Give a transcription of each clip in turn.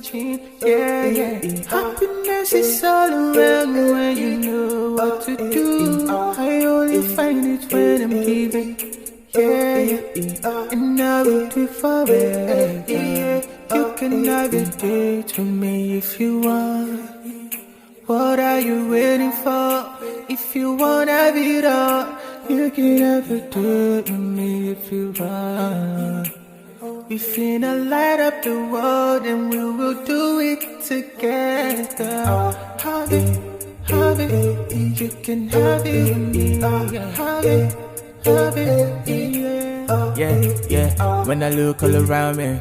searching, yeah. Happiness is all around when you know what to do. I only find it when I'm giving, yeah. And I will do forever. You can have it to me if you want. What are you waiting for? If you wanna have it all, you can have it with me if you want. We finna light up the world and we will do it together. Have it, you can have it with me. Have it, yeah. When I look all around me,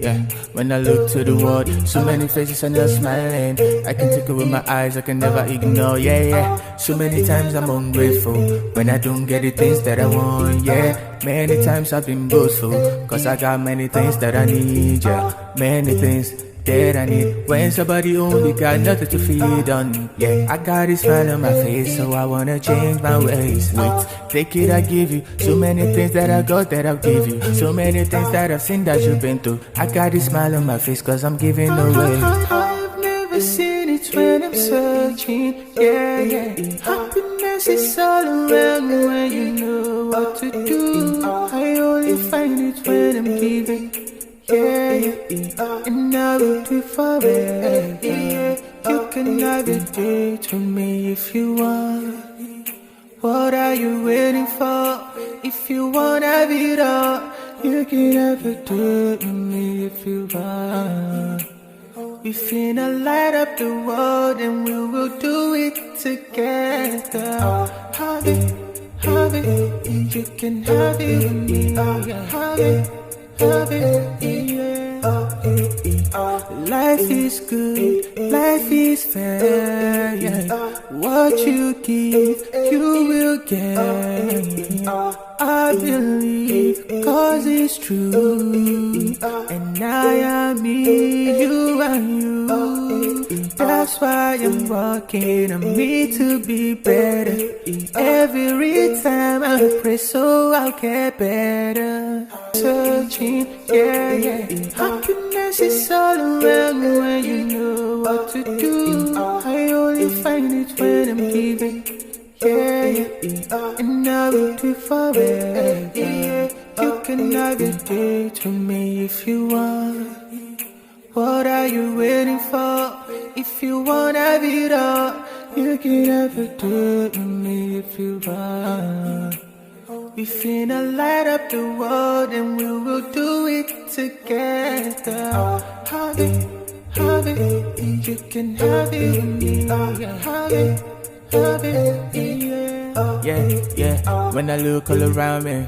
yeah. When I look to the world, so many faces and they're smiling. I can take it with my eyes, I can never ignore, yeah. So many times I'm ungrateful when I don't get the things that I want, yeah. Many times I've been boastful, cause I got many things that I need, yeah. Many things that I need. When somebody only got nothing to feed on, yeah. I got this smile on my face, so I wanna change my ways. Wait, take it, I give you so many things that I got that I'll give you. So many things that I've seen that you've been through. I got this smile on my face cause I'm giving away. I've never seen it when I'm searching, yeah. Happiness is all around when you know what to do. I only find it when I'm giving, yeah. And I will do forever. You can have it to me if you want. What are you waiting for? If you wanna have it all, you can have it with me if you want. We finna light up the world and we will do it together. Have it, you can have it with me. Have it, life is good, life is fair, yeah. What you give, you will get. I believe, cause it's true. And I am me, you are you. That's why I'm working on me to be better. Every time I pray, so I'll get better. Searching, yeah. Happiness is all around when you know what to do. I only find it when I'm giving, yeah. And I will do forever. You can have it to me if you want. What are you waiting for? If you wanna have it all, you can have it with me if you want. We finna light up the world and we will do it together. Have it, you can have it with me. Have it, yeah. When I look all around me,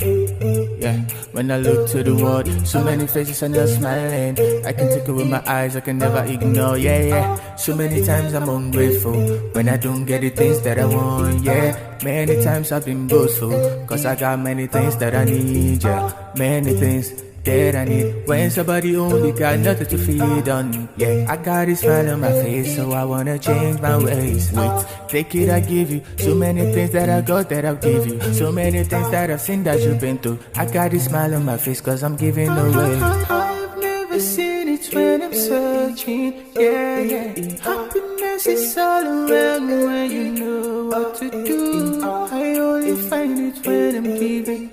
yeah. When I look to the world, so many faces and they're smiling. I can take it with my eyes, I can never ignore, yeah. So many times I'm ungrateful when I don't get the things that I want, yeah. Many times I've been boastful, cause I got many things that I need, yeah. Many things that I need. When somebody only got nothing to feed on, yeah. I got this smile on my face, so I wanna change my ways. Wait, take it, I give you so many things that I got that I'll give you. So many things that I've seen that you've been through. I got this smile on my face cause I'm giving away. I've never seen it when I'm searching, yeah. Happiness is all around when you know what to do. I only find it when I'm giving,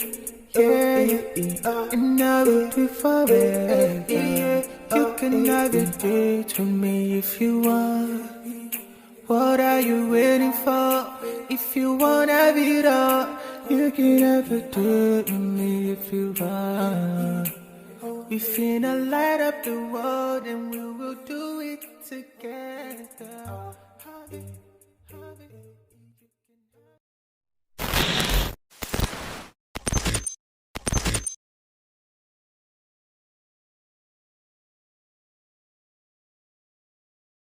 yeah. And I will do forever. You can have it to me if you want. What are you waiting for? If you wanna have it all, you can have it with me if you want. We finna light up the world and we will do it together.